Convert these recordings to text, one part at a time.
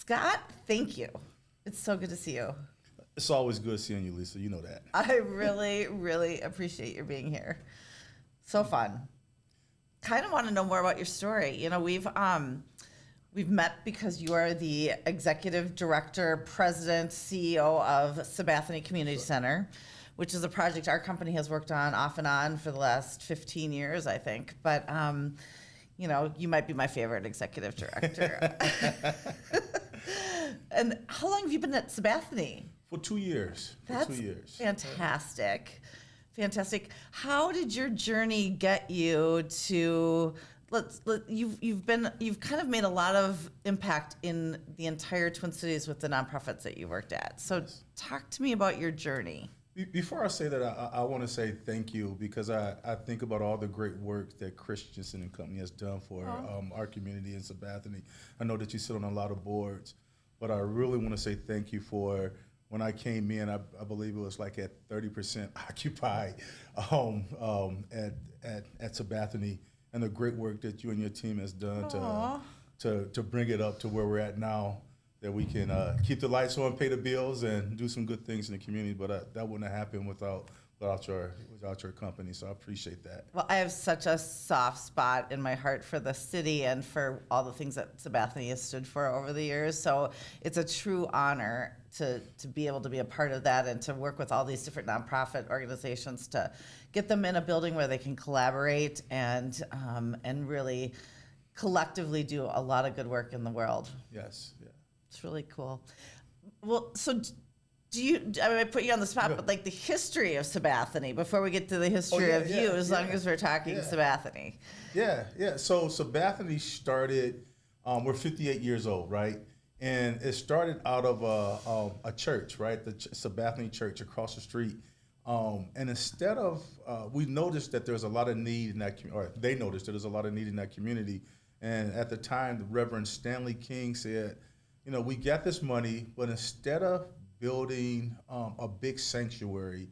Scott, thank you. It's so good to see you. It's always good seeing you, Lisa. You know that. I really, really appreciate your being here. So fun. Kind of want to know more about your story. You know, we've met because you are the executive director, president, CEO of Sabathani Community Center, which is a project our company has worked on off and on for the last 15 years, I think. But, you know, you might be my favorite executive director. And how long have you been at Sabathani? For 2 years. That's for 2 years. fantastic. Fantastic. How did your journey get you to you've kind of made a lot of impact in the entire Twin Cities with the nonprofits that you worked at. So Yes. talk to me about your journey. Before I say that, I want to say thank you because I think about all the great work that Christensen and Company has done for our community in Sabathani. I know that you sit on a lot of boards, but I really want to say thank you for when I came in, I believe it was like at 30% occupied at Sabathani, and the great work that you and your team has done to bring it up to where we're at now, that we can keep the lights on, pay the bills, and do some good things in the community. But that wouldn't have happened without your company. So I appreciate that. Well, I have such a soft spot in my heart for the city and for all the things that Sabathani has stood for over the years. So it's a true honor to be able to be a part of that and to work with all these different nonprofit organizations to get them in a building where they can collaborate and really collectively do a lot of good work in the world. Yes, yeah. It's really cool. Well, so I put you on the spot, but like the history of Sabathani, before we get to the history of you, as long as we're talking Sabathani. Yeah. So Sabathani started, we're 58 years old, right? And it started out of a church, right? The Sabathani Church across the street. And instead of, we noticed that there was a lot of need in that community, or they noticed that there was a lot of need in that community. And at the time, the Reverend Stanley King said, you know, we got this money, but instead of building a big sanctuary,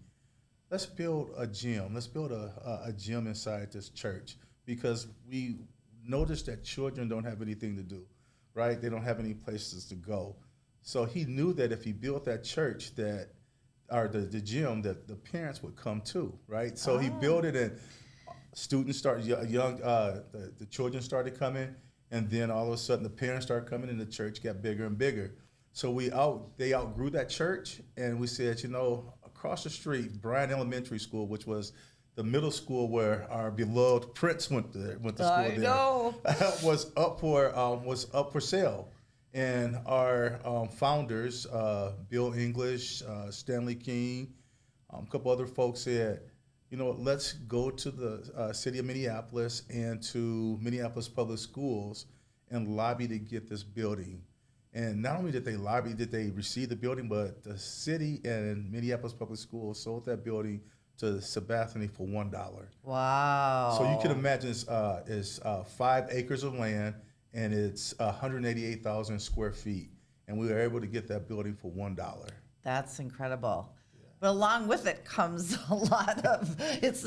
let's build a gym. Let's build a gym inside this church, because we noticed that children don't have anything to do, right? They don't have any places to go. So he knew that if he built that church, the gym, that the parents would come too, right? So he built it, and students started, the children started coming, and then all of a sudden the parents started coming, and the church got bigger and bigger. So they outgrew that church, and we said, you know, across the street, Bryan Elementary School, which was the middle school where our beloved Prince went to school there, was up for sale. And our founders, Bill English, Stanley King, a couple other folks said, you know, let's go to the city of Minneapolis and to Minneapolis Public Schools and lobby to get this building. And not only did they receive the building, but the city and Minneapolis Public Schools sold that building to Sabathani for $1. Wow. So you can imagine it's 5 acres of land, and it's 188,000 square feet. And we were able to get that building for $1. That's incredible. But along with it comes a lot of it's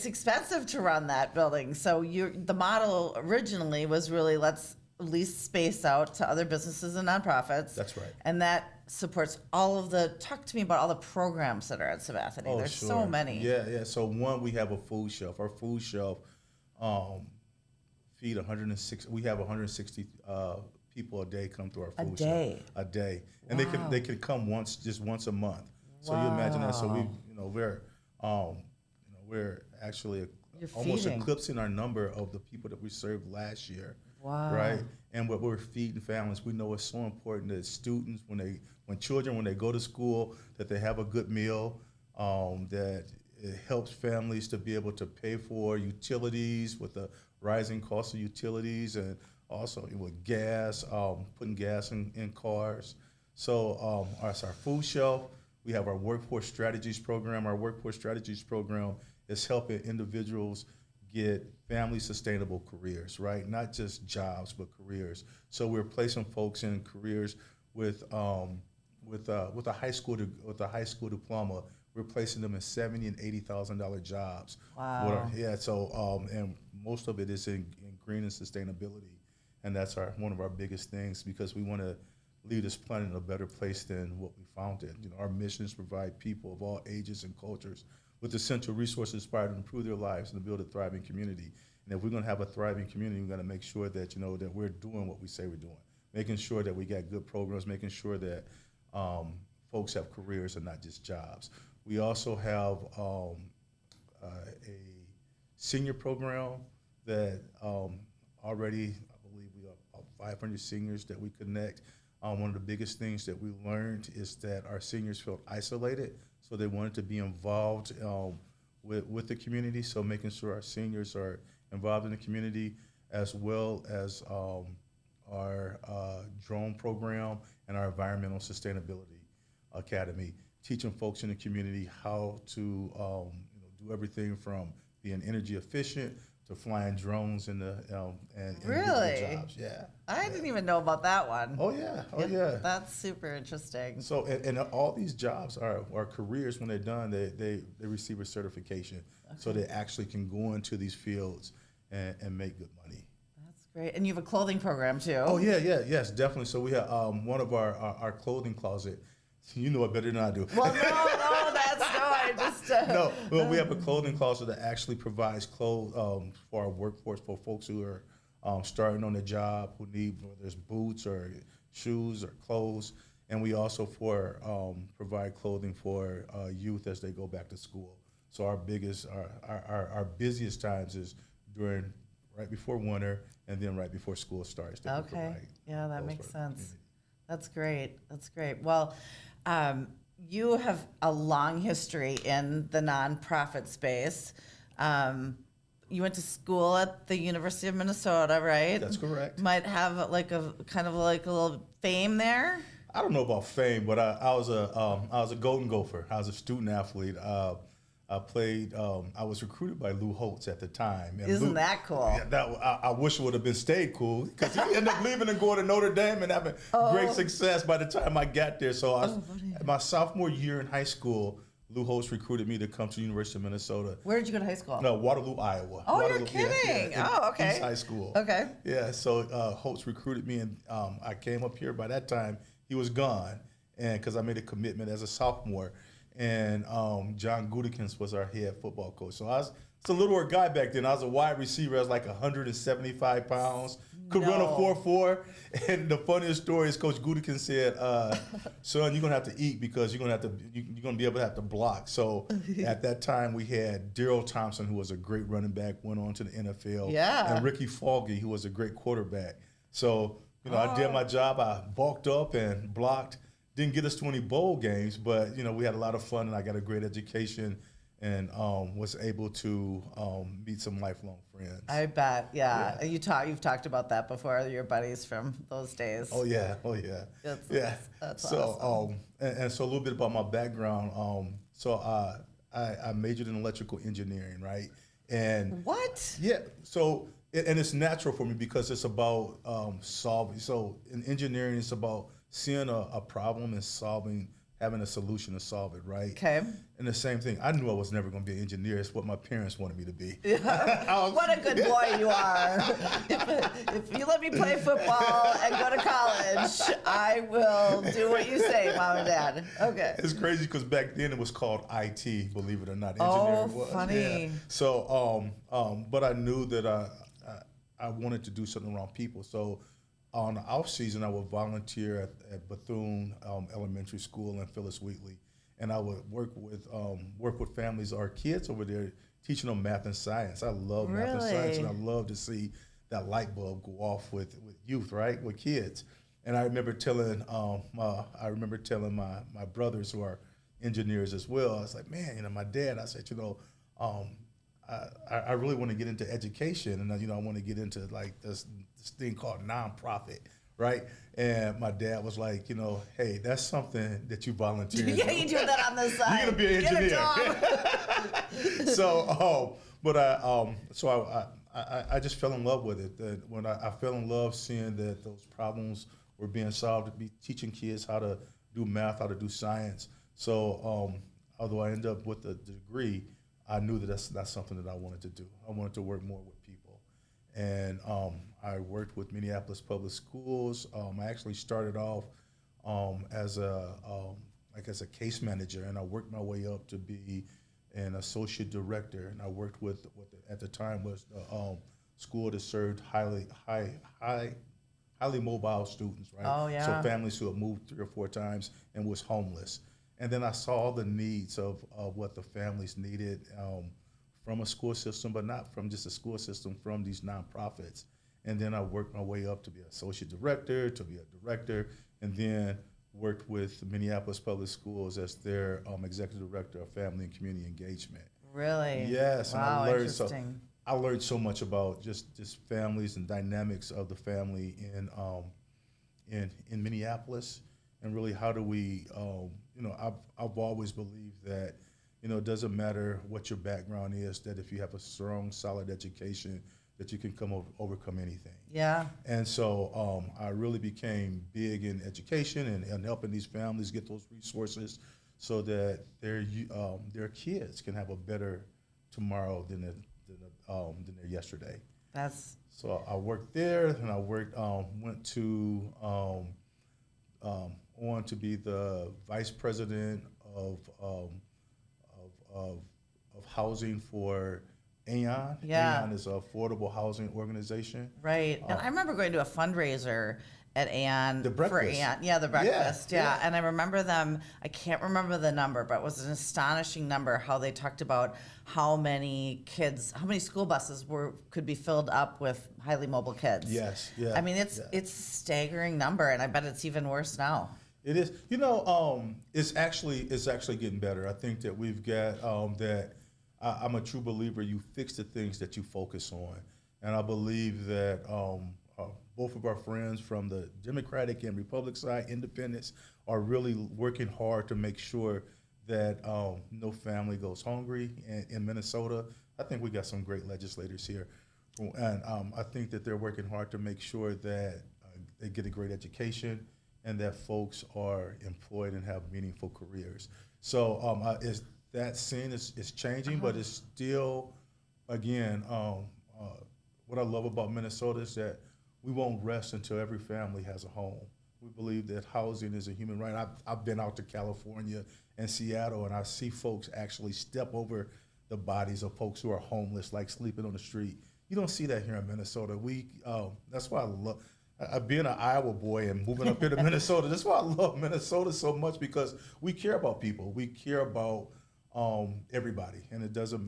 expensive to run that building. So the model originally was really, let's lease space out to other businesses and nonprofits. That's right. And that supports all of talk to me about all the programs that are at Sabathani. There's sure. so many. Yeah. So one, we have a food shelf. Our food shelf feed 160. We have 160 people a day come through our food shelf. A day. And they can come just once a month. So you imagine that. So we're actually almost eclipsing our number of the people that we served last year. Wow. Right. And what we're feeding families, we know it's so important that students, when they go to school, that they have a good meal, that it helps families to be able to pay for utilities with the rising cost of utilities, and also with gas, putting gas in cars. So that's our food shelf. We have our Workforce Strategies program. Our Workforce Strategies program is helping individuals get family sustainable careers, right? Not just jobs, but careers. So we're placing folks in careers with a high school diploma. We're placing them in $70,000 and $80,000 jobs. Wow. So and most of it is in green and sustainability. and that's one of our biggest things, because we want to leave this planet in a better place than what we found it. Our mission is to provide people of all ages and cultures with essential resources inspired to improve their lives and to build a thriving community. And if we're going to have a thriving community, we're going to make sure that that we're doing what we say we're doing, making sure that we got good programs, making sure that folks have careers and not just jobs. We also have a senior program that already, I believe we have about 500 seniors that we connect. One of the biggest things that we learned is that our seniors felt isolated, so they wanted to be involved with the community. So making sure our seniors are involved in the community, as well as our drone program and our environmental sustainability academy, teaching folks in the community how to do everything from being energy efficient to flying drones and Really? jobs. Yeah. I didn't even know about that one. Oh yeah. Oh yeah. That's super interesting. So and all these jobs are careers. When they're done, they receive a certification, so they actually can go into these fields and make good money. That's great. And you have a clothing program too. Oh yes, definitely. So we have one of our clothing closet. You know it better than I do. Well, I just no. Well, we have a clothing closet that actually provides clothes for our workforce, for folks who are starting on the job, who need, whether it's boots or shoes or clothes, and we also provide clothing for youth as they go back to school. So our busiest times is right before winter and then right before school starts. Okay. Yeah, that makes sense. That's great. That's great. Well, you have a long history in the nonprofit space. You went to school at the University of Minnesota, right? That's correct. Might have like a kind of like a little fame there. I don't know about fame, but I was a Golden Gopher. I was a student athlete. I played. I was recruited by Lou Holtz at the time. And Isn't that cool? Yeah, I wish it would have been stayed cool, because he ended up leaving and going to Notre Dame and having great success by the time I got there. So my sophomore year in high school, Lou Holtz recruited me to come to the University of Minnesota. Where did you go to high school? No, Waterloo, Iowa. Oh, Waterloo, you're kidding. Okay. East High School. Okay. Yeah, so Holtz recruited me, and I came up here. By that time, he was gone, and because I made a commitment as a sophomore. And John Gudikins was our head football coach. So I was a littler guy back then. I was a wide receiver. I was like 175 pounds. Could run a 4.4. And the funniest story is Coach Gudikins said, "Son, you're gonna have to eat, because you're gonna be able to have to block." So at that time we had Darrell Thompson, who was a great running back, went on to the NFL. Yeah. And Ricky Foggy, who was a great quarterback. So I did my job. I bulked up and blocked. Didn't get us to any bowl games, but we had a lot of fun, and I got a great education, and was able to meet some lifelong friends. I bet, yeah. You've talked about that before. Your buddies from those days. Oh yeah. That's so awesome. And so a little bit about my background. I majored in electrical engineering, right? And what? Yeah. So and it's natural for me, because it's about solving. So in engineering, it's about seeing a problem and having a solution to solve it, right? Okay. And the same thing, I knew I was never going to be an engineer. It's what my parents wanted me to be. What a good boy you are. If you let me play football and go to college, I will do what you say, Mom and Dad. Okay. It's crazy, because back then it was called IT, believe it or not. Engineering was. Funny. Yeah. So, but I knew that I wanted to do something around people. So on the off season, I would volunteer at Bethune Elementary School and Phyllis Wheatley, and I would work with families or kids over there, teaching them math and science. I love math and science, and I love to see that light bulb go off with youth, right, with kids. And I remember telling my brothers, who are engineers as well, I was like, man, my dad, I said, I really want to get into education, and I want to get into like this thing called nonprofit, right? And my dad was like, hey, that's something that you volunteer. Yeah, you do that on the side. You're gonna be an engineer. So, I just fell in love with it. That when I fell in love seeing that those problems were being solved, to be teaching kids how to do math, how to do science. So, although I ended up with a degree, I knew that that's something that I wanted to do. I wanted to work more with people. And I worked with Minneapolis Public Schools. I actually started off as a case manager, and I worked my way up to be an associate director. And I worked with what at the time was the school that served highly mobile students, right? Oh, yeah. So families who had moved 3 or 4 times and was homeless. And then I saw the needs of what the families needed from a school system, but not from just a school system, from these nonprofits. And then I worked my way up to be an associate director, to be a director, and then worked with Minneapolis Public Schools as their executive director of family and community engagement. Really? Yes. Wow, and interesting. I learned so much about just families and dynamics of the family in Minneapolis, and really how do we, I've always believed that, it doesn't matter what your background is, that if you have a strong, solid education, that you can overcome anything. Yeah. And so I really became big in education and helping these families get those resources so that their kids can have a better tomorrow than their yesterday. So I worked there, and I went to on to be the vice president of housing for AON. Yeah. AON is an affordable housing organization. Right. And I remember going to a fundraiser at AON. The breakfast. For AON. Yeah, the breakfast. Yeah, Yeah. yeah. And I remember them, I can't remember the number, but it was an astonishing number how they talked about how many school buses could be filled up with highly mobile kids. Yes, yeah. I mean, it's a staggering number, and I bet it's even worse now. It is. It's actually getting better. I think that we've got that. I'm a true believer. You fix the things that you focus on, and I believe that both of our friends from the Democratic and Republican side, independents, are really working hard to make sure that no family goes hungry in Minnesota. I think we got some great legislators here, and I think that they're working hard to make sure that they get a great education and that folks are employed and have meaningful careers. So that scene is changing, but it's still, again, what I love about Minnesota is that we won't rest until every family has a home. We believe that housing is a human right. I've been out to California and Seattle, and I see folks actually step over the bodies of folks who are homeless, like sleeping on the street. You don't see that here in Minnesota. That's why I love. Being an Iowa boy and moving up here to Minnesota, that's why I love Minnesota so much, because we care about people. We care about everybody, and it doesn't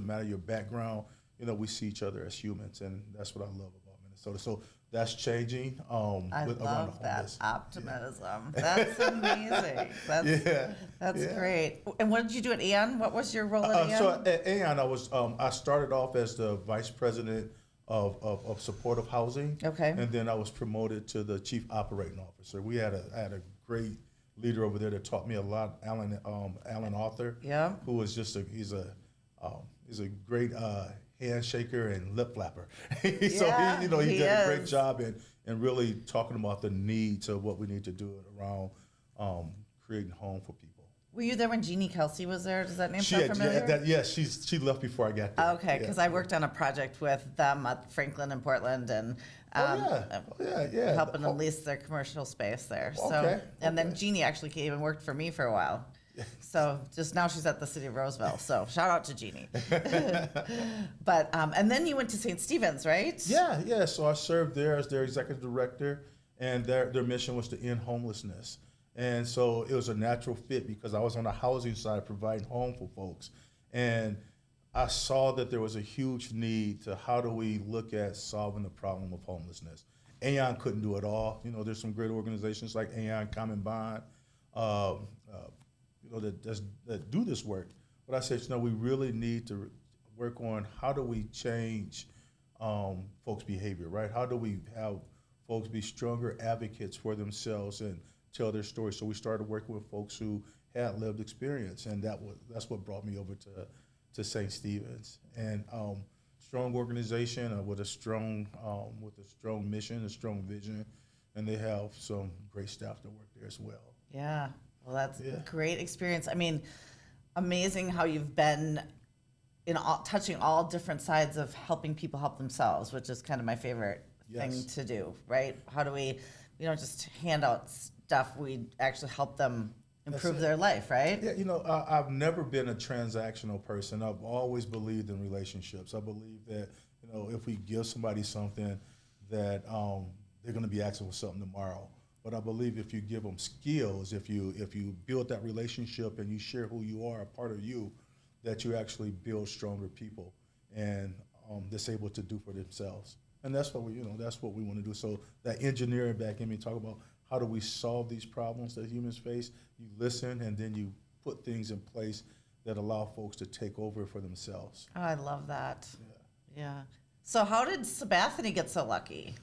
matter your background. We see each other as humans, and that's what I love about Minnesota. So that's changing. I love that homeless. optimism. Yeah. That's amazing. That's great. And what did you do at AON? What was your role at AON? So at AON, I started off as the vice president of supportive housing. Okay. And then I was promoted to the chief operating officer. I had a great leader over there that taught me a lot, Alan Arthur. Yeah. Who was he's a great handshaker and lip flapper. So he did a great job in really talking about the needs of what we need to do around creating home for people. Were you there when Jeannie Kelsey was there? Does that name sound familiar? Yes, she left before I got there. Okay, because I worked on a project with them at Franklin and Portland, and helping them lease their commercial space there. And then Jeannie actually came and worked for me for a while. So just now she's at the city of Roseville. So shout out to Jeannie. But and then you went to St. Stephen's, right? Yeah. So I served there as their executive director, and their mission was to end homelessness. And so it was a natural fit because I was on the housing side providing home for folks. And I saw that there was a huge need to how do we look at solving the problem of homelessness. AON couldn't do it all. There's some great organizations like AON, Common Bond, that do this work. But I said, we really need to work on how do we change folks' behavior, right? How do we have folks be stronger advocates for themselves and tell their story? So we started working with folks who had lived experience, and that's what brought me over to St. Stephen's. And strong organization with a strong mission, a strong vision, and they have some great staff that work there as well. Yeah, well, that's a great experience. I mean, amazing how you've been touching all different sides of helping people help themselves, which is kind of my favorite thing Yes. to do, right? How do we don't just hand out stuff, we actually help them improve it. their life, right? Yeah, I've never been a transactional person. I've always believed in relationships. I believe that, if we give somebody something, that they're going to be asking for something tomorrow. But I believe if you give them skills, if you build that relationship and you share who you are, a part of you, that you actually build stronger people and that's able to do for themselves. And that's what we want to do. So that engineering back in me, talk about how do we solve these problems that humans face. You listen and then you put things in place that allow folks to take over for themselves. Oh, I love that. Yeah. So how did Sabathani get so lucky?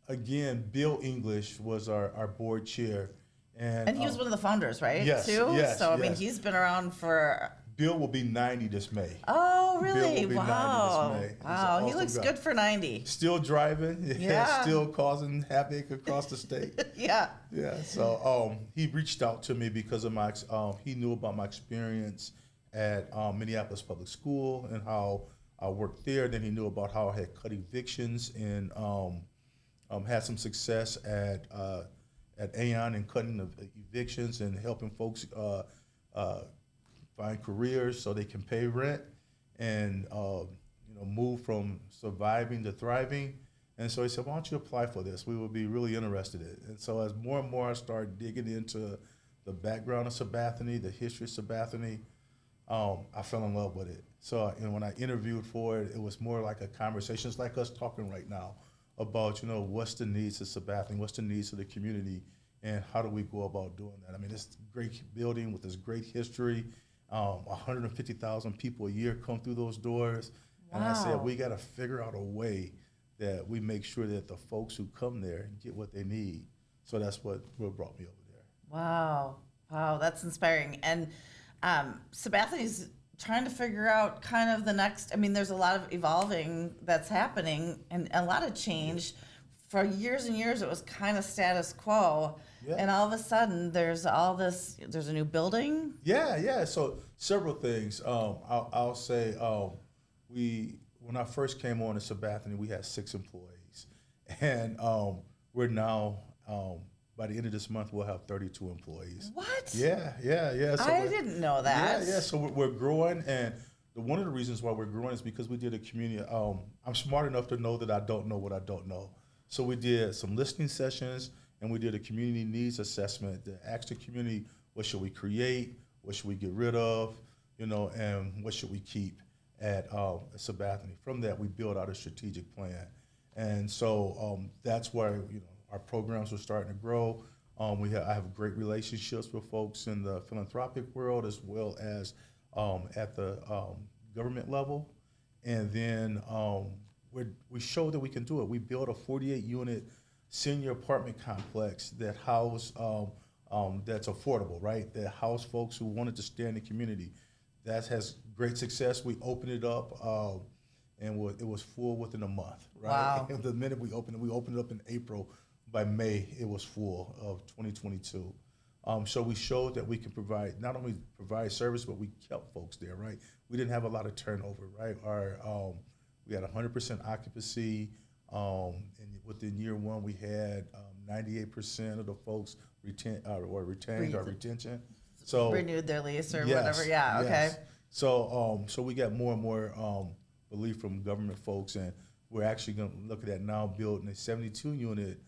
Again, Bill English was our board chair. And he was one of the founders, right? Yes, Too? yes, So, I mean, yes. he's been around for... Bill will be 90 this May. Oh, Bill really? will be Wow. 90 this May. He's Wow, an he awesome looks guy. good for 90. Still driving, Yeah. still causing havoc across the state. Yeah. Yeah, so he reached out to me because of he knew about my experience at Minneapolis Public School and how I worked there. Then he knew about how I had cut evictions and had some success at Aon and cutting the evictions and helping folks find careers so they can pay rent and move from surviving to thriving. And so he said, why don't you apply for this? We would be really interested in it. And so as more and more I started digging into the background of Sabathani, the history of Sabathani, I fell in love with it. So when I interviewed for it, it was more like a conversation. It's like us talking right now about, what's the needs of Sabathani, what's the needs of the community, and how do we go about doing that? I mean, it's a great building with this great history. 150,000 people a year come through those doors. Wow. And I said, we got to figure out a way that we make sure that the folks who come there get what they need. So that's what brought me over there. Wow. Wow, that's inspiring. And Sabathani's trying to figure out kind of the next, I mean, there's a lot of evolving that's happening and a lot of change. For years and years, it was kind of status quo. Yeah. And all of a sudden, there's a new building. Yeah. So several things. I'll say when I first came on to Sabathani, we had 6 employees. And we're now, by the end of this month, we'll have 32 employees. What? Yeah. So I didn't know that. Yeah. So we're growing, and one of the reasons why we're growing is because we did a community. I'm smart enough to know that I don't know what I don't know. So we did some listening sessions, and we did a community needs assessment that asked the community, what should we create, what should we get rid of, and what should we keep at Sabathani. From that, we built out a strategic plan. And so that's why our programs are starting to grow. I have great relationships with folks in the philanthropic world as well as at the government level. And then we showed that we can do it. We built a 48-unit senior apartment complex that house that's affordable, right? That house folks who wanted to stay in the community. That has great success. We opened it up, and it was full within a month, right? Wow. And the minute we opened it up in April. By May, it was full of 2022. So we showed that we can not only provide service, but we kept folks there, right? We didn't have a lot of turnover, right? We had 100% occupancy, and within year one, we had 98% of the folks retained our retention. So renewed their lease or yes, whatever. Yeah. yes. Okay. So we got more and more belief from government folks, and we're actually going to look at that now, building a 72-unit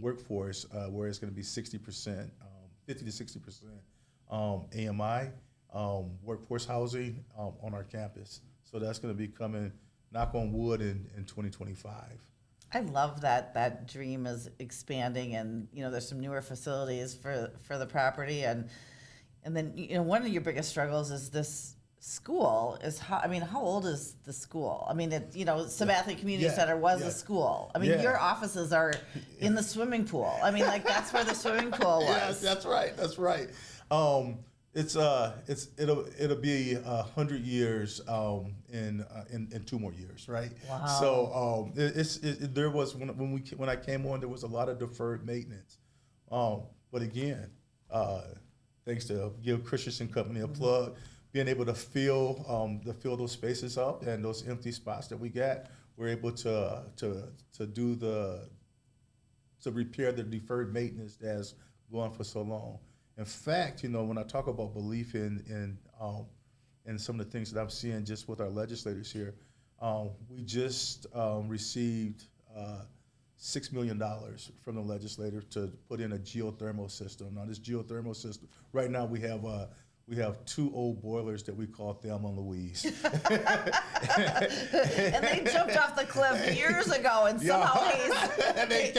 workforce where it's going to be 60%, 50 to 60% AMI workforce housing on our campus. So that's going to be coming, knock on wood, in 2025. I love that dream is expanding, and there's some newer facilities for the property, and then one of your biggest struggles is this school is how old is the school? I mean, Sabathani Community Center was a school. I mean, your offices are in the swimming pool. I mean, like that's where the swimming pool was. Yes, that's right. It'll be 100 years in 2 more years, right? Wow. So there was when I came on, there was a lot of deferred maintenance, but again, thanks to Gil Christensen Company a plug. Being able to fill those spaces up and those empty spots that we got, we're able to do to repair the deferred maintenance that's gone for so long. In fact, when I talk about belief in some of the things that I'm seeing just with our legislators here, we just received $6 million from the legislature to put in a geothermal system. Now, this geothermal system, right now we have 2 old boilers that we call Thelma and Louise. And they jumped off the cliff years ago, and somehow they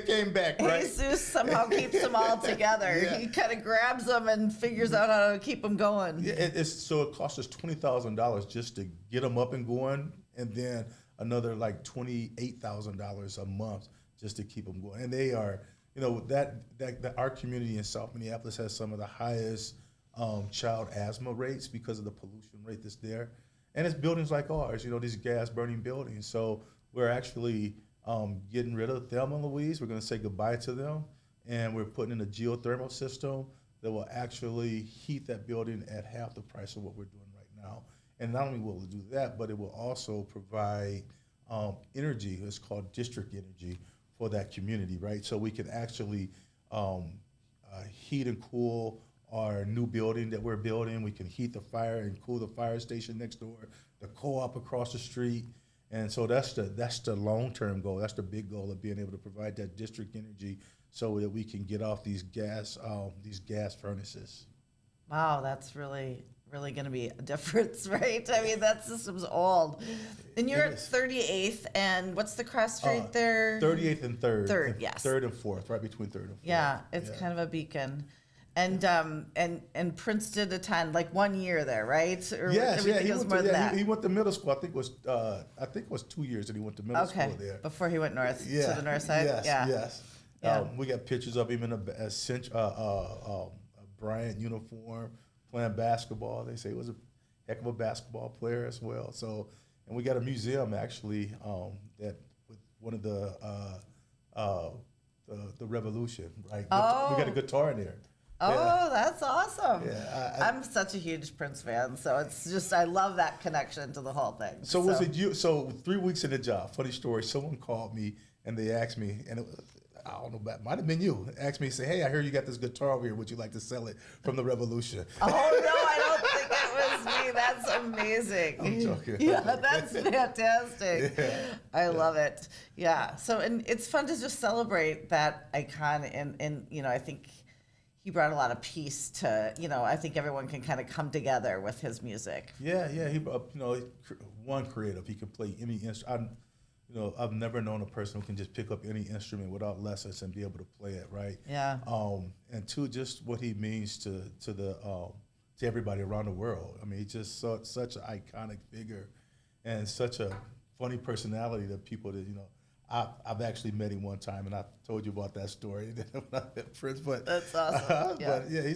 came back, right? Jesus somehow keeps them all together. Yeah. He kind of grabs them and figures out how to keep them going. Yeah, so it cost us $20,000 just to get them up and going, and then another like $28,000 a month just to keep them going. And they are, that our community in South Minneapolis has some of the highest child asthma rates because of the pollution rate that's there. And it's buildings like ours, these gas burning buildings. So we're actually getting rid of Thelma and Louise. We're going to say goodbye to them. And we're putting in a geothermal system that will actually heat that building at half the price of what we're doing right now. And not only will it do that, but it will also provide energy. It's called district energy for that community, right? So we can actually heat and cool our new building that we're building. We can heat the fire and cool the fire station next door, the co-op across the street. And so that's the long-term goal. That's the big goal of being able to provide that district energy so that we can get off these gas furnaces. Wow, that's really going to be a difference, right? I mean, that system's old. And you're at 38th, and what's the cross street there? 38th and 3rd. Third, yes. 3rd and 4th, right between 3rd and 4th. Yeah, it's kind of a beacon. And Prince did attend like 1 year there, right? Or Yes, everything was more than that. He went to middle school. I think it was 2 years that he went to middle school there. Before he went north to the north side. Yes. Yeah. We got pictures of him in a Bryant uniform playing basketball. They say he was a heck of a basketball player as well. So, and we got a museum actually that with one of the Revolution, right? Oh. We got a guitar in there. Oh, that's awesome. Yeah, I'm such a huge Prince fan, so it's just, I love that connection to the whole thing. So was it you? So 3 weeks in the job, funny story, someone called me and they asked me, and it was, I don't know, it might have been you, asked me, say, hey, I hear you got this guitar over here. Would you like to sell it from the Revolution? Oh, no, I don't think it was me. That's amazing. I'm joking. Yeah, that's fantastic. Yeah. I love it. Yeah, so, and it's fun to just celebrate that icon, and I think he brought a lot of peace to, I think everyone can kind of come together with his music. Yeah, he, one creative. He can play any instrument. I've never known a person who can just pick up any instrument without lessons and be able to play it, right? Yeah. And two, just what he means to everybody around the world. I mean, he's just such an iconic figure, and such a funny personality that people that I've actually met him one time, and I told you about that story. Friends, but that's awesome. Yeah. But yeah,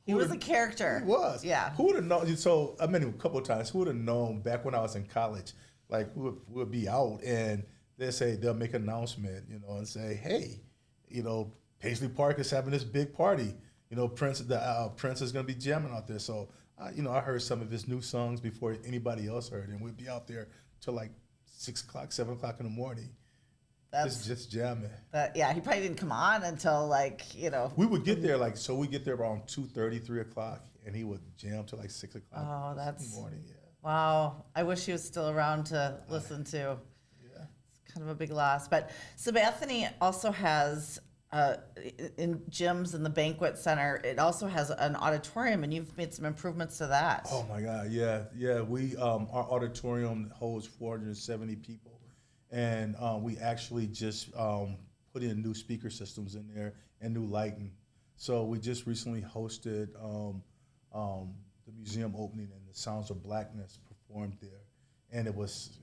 he was a character. He was. Yeah. Who would have known? So I met him a couple of times. Who would have known back when I was in college? Like we'll be out and they'll make an announcement, and say, hey, Paisley Park is having this big party. Prince is going to be jamming out there. So I heard some of his new songs before anybody else heard, and we'd be out there till like 6 o'clock, 7 o'clock in the morning. That's just jamming. Yeah, he probably didn't come on until We would get there we get there around 2:30, 3 o'clock, and he would jam till like 6 o'clock. Oh, in that's the morning. Yeah. Wow. I wish he was still around to listen to. Yeah. It's kind of a big loss. But Sabathani also has in gyms in the banquet center. It also has an auditorium, and you've made some improvements to that. Oh my God, yeah. We our auditorium holds 470 people, and we actually just put in new speaker systems in there and new lighting. So we just recently hosted the museum opening, and the Sounds of Blackness performed there, and it was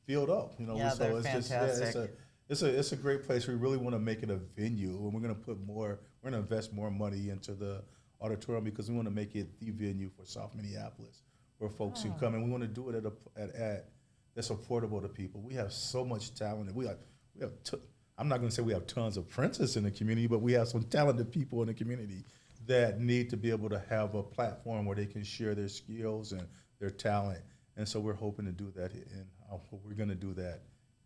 filled up. Yeah, so they're it's fantastic. It's a great place. We really want to make it a venue, and we're going to invest more money into the auditorium because we want to make it the venue for South Minneapolis, where folks can come, and we want to do it at that's affordable to people. We have so much talent. I'm not going to say we have tons of Princes in the community, but we have some talented people in the community that need to be able to have a platform where they can share their skills and their talent And so we're hoping to do that, and we're going to do that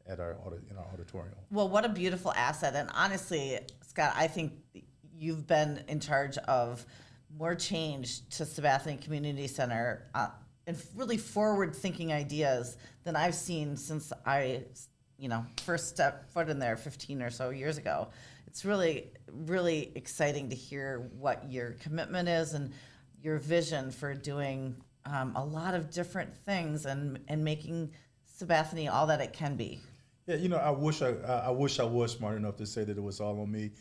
at in our auditorium. Well, what a beautiful asset. And honestly, Scott, I think you've been in charge of more change to Sabathani Community Center and really forward-thinking ideas than I've seen since I, first stepped foot in there 15 or so years ago. It's really, really exciting to hear what your commitment is and your vision for doing a lot of different things and making Sabathani all that it can be. Yeah, I wish I was smart enough to say that it was all on me.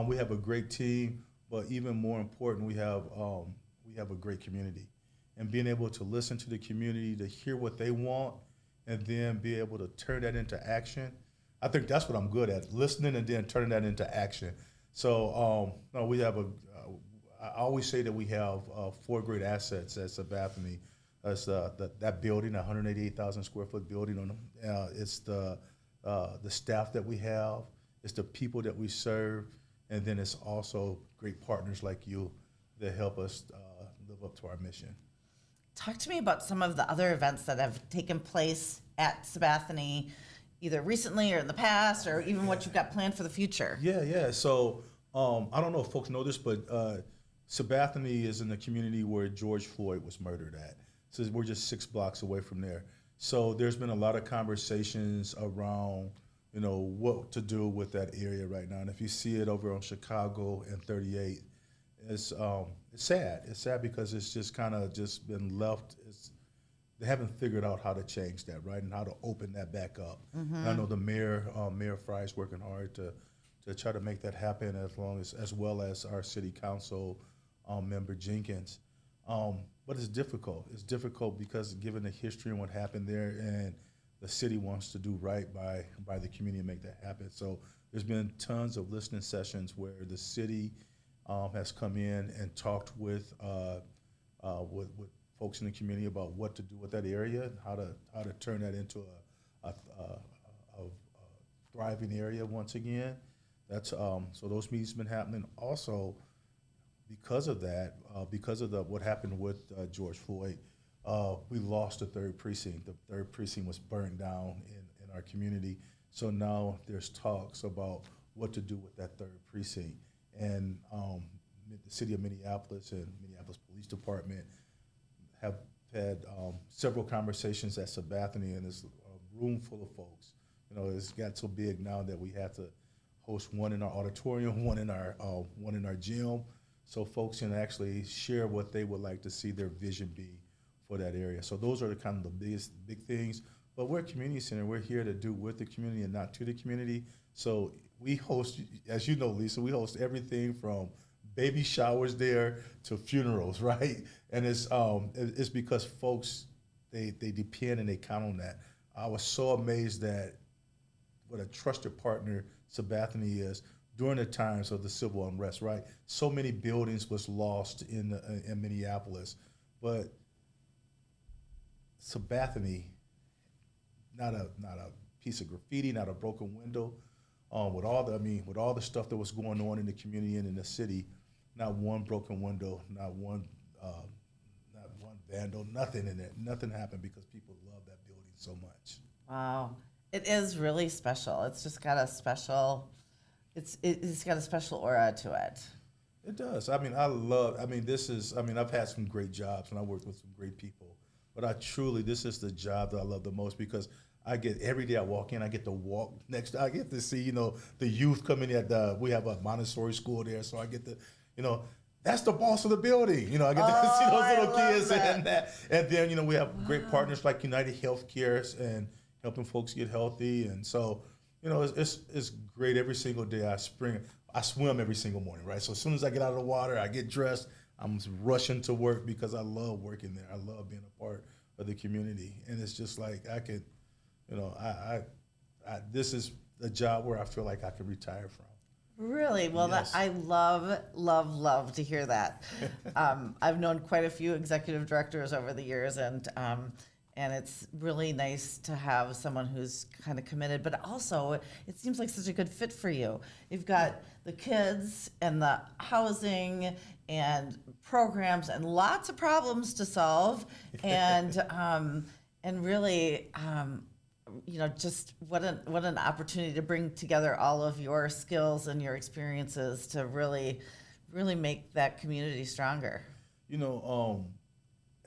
We have a great team, but even more important, we have a great community, and being able to listen to the community, to hear what they want, and then be able to turn that into action. I think that's what I'm good at, listening and then turning that into action. So no, we have I always say that we have 4 great assets at Sabathani. It's that building, 188,000 square foot building. It's the staff that we have, it's the people that we serve, and then it's also great partners like you that help us live up to our mission. Talk to me about some of the other events that have taken place at Sabathani, either recently or in the past, or even what you've got planned for the future. Yeah. So I don't know if folks know this, but Sabathani is in the community where George Floyd was murdered at. So we're just 6 blocks away from there. So there's been a lot of conversations around, what to do with that area right now. And if you see it over on Chicago and 38, it's sad. It's sad because it's just kind of just been left. They haven't figured out how to change that, right, and how to open that back up. Mm-hmm. And I know the Mayor Fry is working hard to try to make that happen, as well as our City Council member Jenkins. But it's difficult. It's difficult because given the history and what happened there, and the city wants to do right by the community and make that happen. So there's been tons of listening sessions where the city has come in and talked with folks in the community about what to do with that area and how to turn that into a thriving area once again. That's so those meetings have been happening. Also, because of that, what happened with George Floyd, we lost the 3rd precinct. The 3rd precinct was burned down in our community. So now there's talks about what to do with that 3rd precinct. And the city of Minneapolis and Minneapolis Police Department have had several conversations at Sabathani, and it's a room full of folks. It's got so big now that we have to host one in our auditorium, one in our gym, so folks can actually share what they would like to see their vision be for that area. So those are the big things. But we're a community center. We're here to do with the community and not to the community. So we host, as you know, Lisa, we host everything from baby showers there to funerals, right? And it's because folks, they depend and they count on that. I was so amazed that what a trusted partner Sabathani is during the times of the civil unrest, right? So many buildings was lost in Minneapolis, but Sabathani, not a piece of graffiti, not a broken window, with all the stuff that was going on in the community and in the city, not one broken window, not one vandal, nothing in it. Nothing happened because people love that building so much. Wow, it is really special. It's just got a special. It's got a special aura to it. It does. I've had some great jobs and I worked with some great people, but this is the job that I love the most because every day I walk in, I get to walk next. I get to see, the youth coming we have a Montessori school there, so I get to, that's the boss of the building. I get to see those little kids and that. And then, we have great partners like United Healthcare and helping folks get healthy. And so, it's great every single day. I swim every single morning, right? So as soon as I get out of the water, I get dressed, I'm rushing to work because I love working there. I love being a part of the community. And it's just like this is a job where I feel like I could retire from. Really? Well, Yes. I love to hear that. I've known quite a few executive directors over the years, and it's really nice to have someone who's kind of committed, but also it seems like such a good fit for you. You've got the kids and the housing and programs and lots of problems to solve, and and really, just what an opportunity to bring together all of your skills and your experiences to really, really make that community stronger. You know,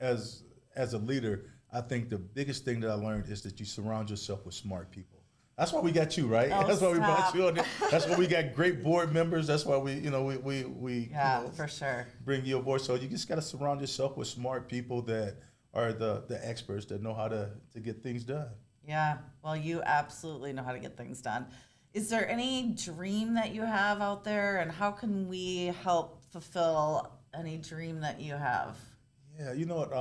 as a leader, I think the biggest thing that I learned is that you surround yourself with smart people. That's why we got you, right? Oh, That's why we brought stop. you on. That's why we got great board members. That's why we Yeah, for sure. bring you aboard. So you just got to surround yourself with smart people that are the experts that know how to get things done. Yeah, well, you absolutely know how to get things done. Is there any dream that you have out there, and how can we help fulfill any dream that you have? Yeah, you know what?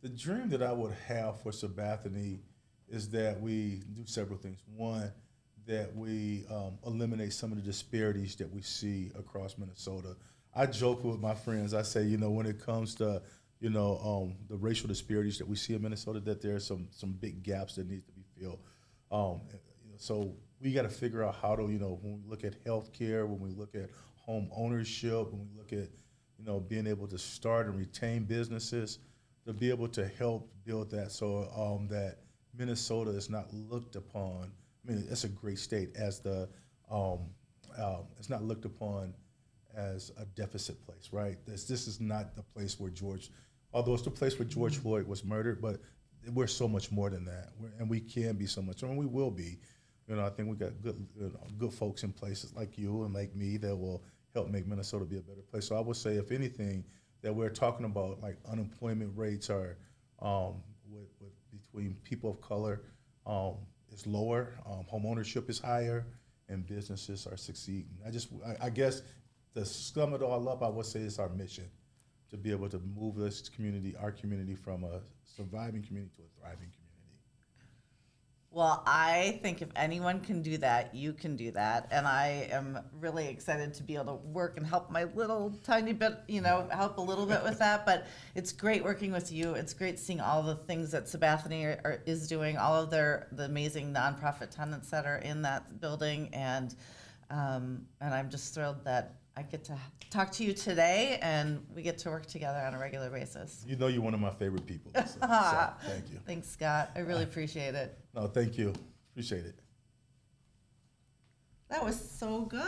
The dream that I would have for Sabathani is that we do several things. One, that we eliminate some of the disparities that we see across Minnesota. I joke with my friends. I say, when it comes to, the racial disparities that we see in Minnesota, that there are some big gaps that need to be filled. So we got to figure out how to, when we look at healthcare, when we look at home ownership, when we look at, being able to start and retain businesses, to be able to help build that so that Minnesota is not looked upon. I mean, it's a great state as it's not looked upon as a deficit place, right? This is not the place where although it's the place where George Floyd was murdered, but we're so much more than that, and we can be so much, and we will be. I think we got good folks in places like you and like me that will help make Minnesota be a better place. So I would say, if anything, that we're talking about, like, unemployment rates are between people of color is lower, home ownership is higher, and businesses are succeeding. I guess to sum it all up, I would say it's our mission to be able to move our community from a surviving community to a thriving community. Well, I think if anyone can do that, you can do that. And I am really excited to be able to work and help my little tiny bit, help a little bit with that. But it's great working with you. It's great seeing all the things that Sabathani is doing, all of the amazing nonprofit tenants that are in that building. And I'm just thrilled that I get to talk to you today, and we get to work together on a regular basis. You're one of my favorite people. So thank you. Thanks, Scott. I really appreciate it. No, thank you. Appreciate it. That was so good.